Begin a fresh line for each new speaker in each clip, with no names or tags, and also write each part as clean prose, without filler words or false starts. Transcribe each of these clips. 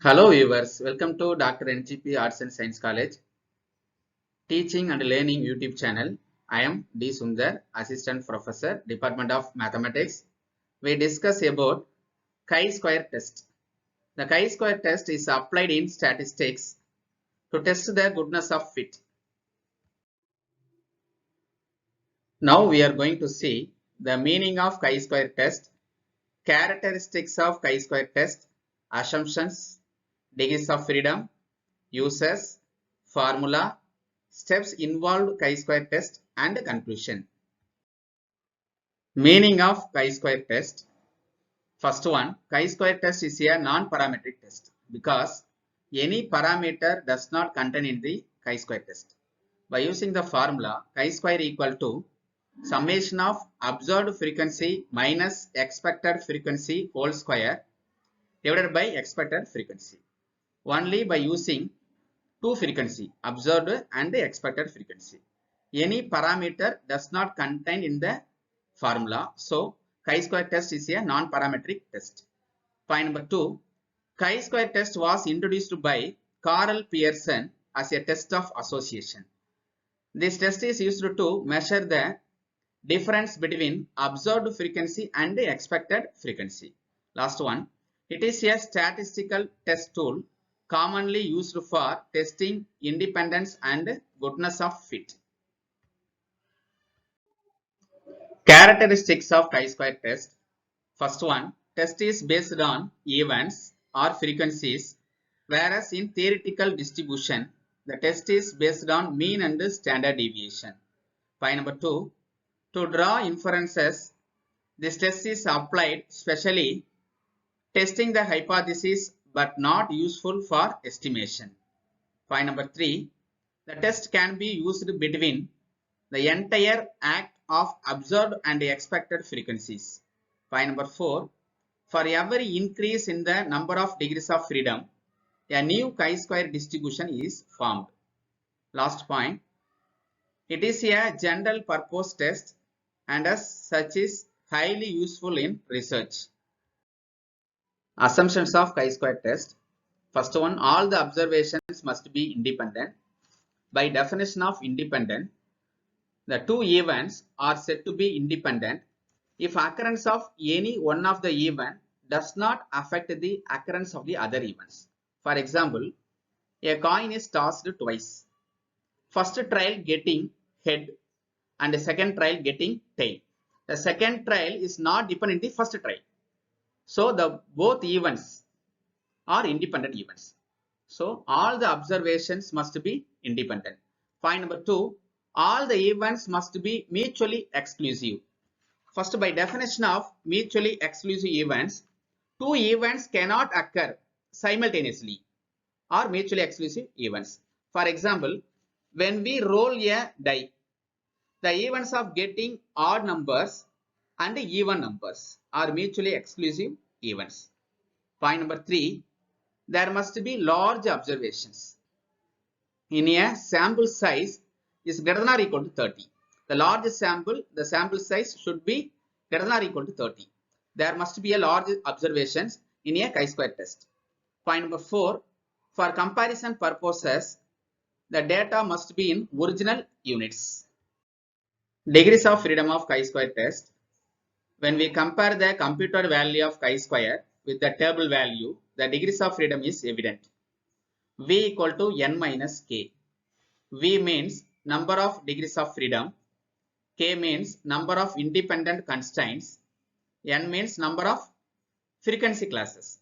Hello viewers, welcome to Dr. NGP Arts and Science College Teaching and Learning YouTube channel. I am D. Sundar, Assistant Professor, Department of Mathematics. We discuss about chi-square test. The chi-square test is applied in statistics to test the goodness of fit. Now we are going to see the meaning of chi-square test, characteristics of chi-square test, assumptions, degrees of freedom, uses, formula, steps involved chi-square test and conclusion. Meaning of chi-square test. First one, chi-square test is a non-parametric test because any parameter does not contain in the chi-square test. By using the formula chi-square equal to summation of observed frequency minus expected frequency whole square divided by expected frequency. Only by using two frequency, observed and expected frequency. Any parameter does not contain in the formula. So, chi-square test is a non-parametric test. Point number 2. Chi-square test was introduced by Karl Pearson as a test of association. This test is used to measure the difference between observed frequency and the expected frequency. Last one. It is a statistical test tool commonly used for testing independence and goodness of fit. Characteristics of chi-square test. First one, test is based on events or frequencies, whereas in theoretical distribution, the test is based on mean and standard deviation. Point number 2, to draw inferences, this test is applied specially testing the hypothesis but not useful for estimation. Point number 3, the test can be used between the entire act of observed and expected frequencies. Point number 4, for every increase in the number of degrees of freedom, a new chi-square distribution is formed. Last point, it is a general purpose test and as such is highly useful in research. Assumptions of chi-square test. First one, all the observations must be independent. By definition of independent, the two events are said to be independent if occurrence of any one of the event does not affect the occurrence of the other events. For example, a coin is tossed twice. First trial getting head and the second trial getting tail. The second trial is not dependent on the first trial. So the both events are independent events. So all the observations must be independent. Point number 2, all the events must be mutually exclusive. First, by definition of mutually exclusive events, two events cannot occur simultaneously or mutually exclusive events. For example, when we roll a die, the events of getting odd numbers and even numbers are mutually exclusive events. Point number 3, there must be large observations. In a sample size is greater than or equal to 30. The largest sample, the sample size should be greater than or equal to 30. There must be a large observations in a chi-square test. Point number 4, for comparison purposes, the data must be in original units. Degrees of freedom of chi-square test. When we compare the computed value of chi-square with the table value, the degrees of freedom is evident. V equal to n minus k. V means number of degrees of freedom. K means number of independent constraints. N means number of frequency classes.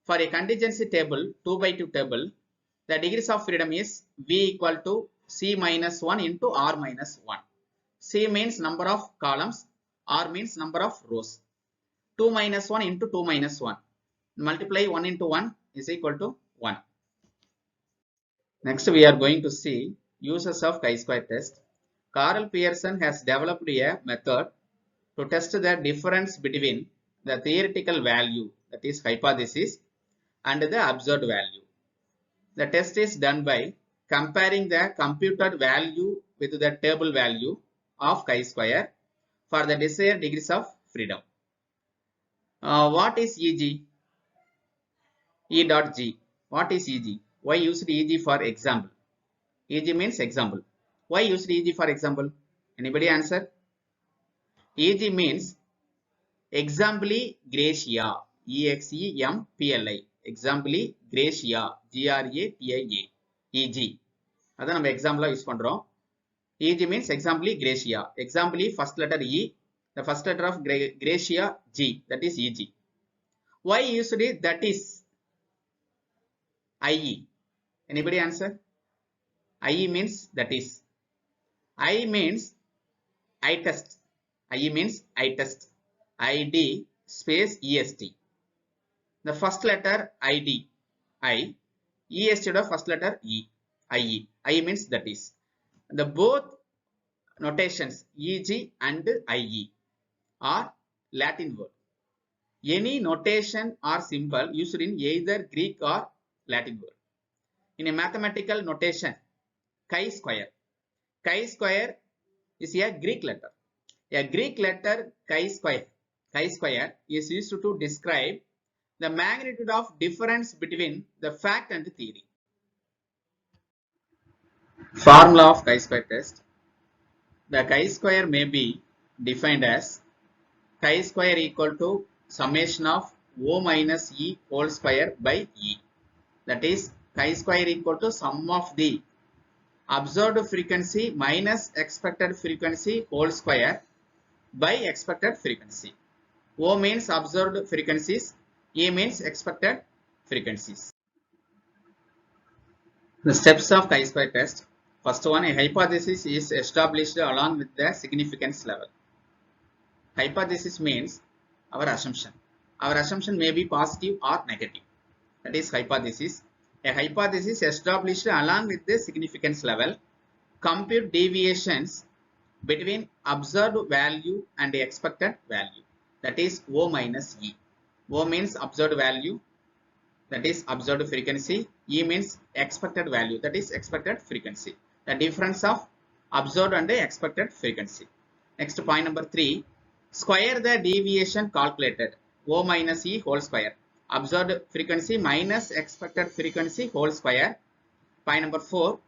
For a contingency table, 2 by 2 table, the degrees of freedom is V equal to C minus 1 into R minus 1. C means number of columns, R means number of rows. 2 minus 1 into 2 minus 1. Multiply 1 into 1 is equal to 1. Next, we are going to see uses of chi-square test. Karl Pearson has developed a method to test the difference between the theoretical value, that is hypothesis, and the observed value. The test is done by comparing the computed value with the table value of chi-square for the desired degrees of freedom. What is EG? E dot G. What is EG? Why used EG for example? EG means example. Why used EG for example? Anybody answer? EG means exempli gratia. EXEMPLI. Exempli gratia. GRATIA. EG. அதான் நம்ம எக்ஸாம்பிளா use பண்றோம். EG means exempli gratia. Exempli first letter E, the first letter of gratia G, that is EG. Why used it? That is IE. Anybody answer? IE means that is. I means I test. IE means I test. ID space EST. The first letter ID I, EST of first letter E, IE. IE means that is. The both notations EG and IE are Latin word. Any notation or symbol used in either Greek or Latin word. In a mathematical notation, chi-square. Chi-square is a Greek letter. A Greek letter chi-square. Chi-square is used to describe the magnitude of difference between the fact and the theory. Formula of chi-square test. The chi-square may be defined as chi-square equal to summation of O minus E whole square by E. That is, chi-square equal to sum of the observed frequency minus expected frequency whole square by expected frequency. O means observed frequencies, E means expected frequencies. The steps of chi-square test. First one, a hypothesis is established along with the significance level. Hypothesis means our assumption. Our assumption may be positive or negative. That is hypothesis. A hypothesis established along with the significance level. Compute deviations between observed value and the expected value. That is O minus E. O means observed value. That is observed frequency. E means expected value. That is expected frequency. The difference of observed and the expected frequency. Next, point number 3. Square the deviation calculated. O minus E whole square. Observed frequency minus expected frequency whole square. Point number 4.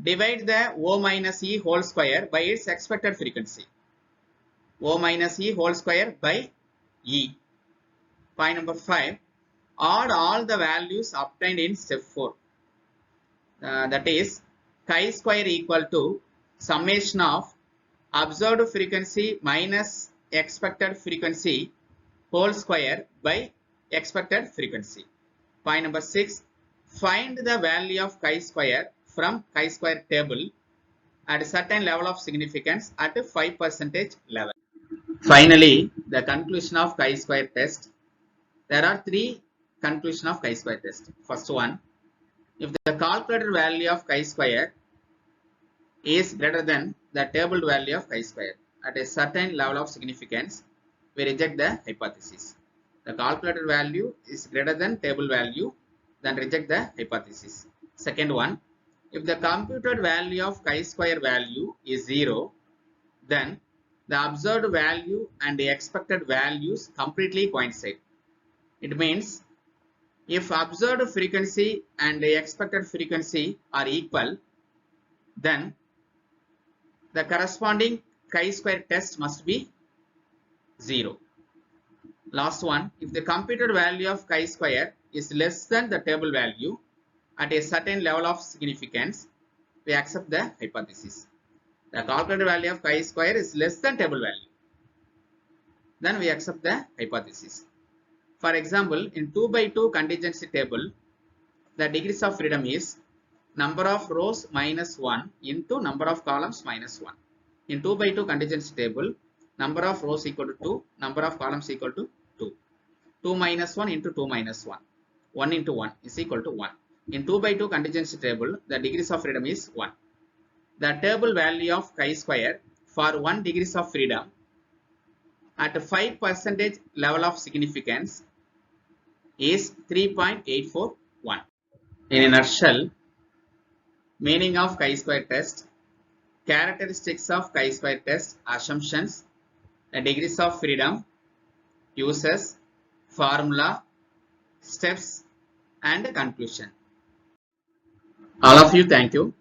Divide the O minus E whole square by its expected frequency. O minus E whole square by E. Point number 5. Add all the values obtained in step 4. That is, chi-square equal to summation of observed frequency minus expected frequency whole square by expected frequency. Point number 6. Find the value of chi-square from chi-square table at a certain level of significance at a 5% level. Finally, the conclusion of chi-square test. There are 3 conclusion of chi-square test. First one, if the calculated value of chi-square is greater than the tabled value of chi-square at a certain level of significance, we reject the hypothesis. The calculated value is greater than table value, then reject the hypothesis. Second one, if the computed value of chi-square value is 0, then the observed value and the expected values completely coincide. It means if observed frequency and the expected frequency are equal, then the corresponding chi-square test must be 0. Last one, if the computed value of chi-square is less than the table value at a certain level of significance, we accept the hypothesis. The calculated value of chi-square is less than table value, then we accept the hypothesis. For example, in 2 by 2 contingency table, the degrees of freedom is number of rows minus 1 into number of columns minus 1. In 2 by 2 contingency table, number of rows equal to 2, number of columns equal to 2. 2 minus 1 into 2 minus 1. 1 into 1 is equal to 1. In 2 by 2 contingency table, the degrees of freedom is 1. The table value of chi-square for 1 degrees of freedom at 5% level of significance is 3.841. In a nutshell, meaning of chi-square test, characteristics of chi-square test, assumptions, the degrees of freedom, uses, formula, steps, and conclusion. All of you, thank you.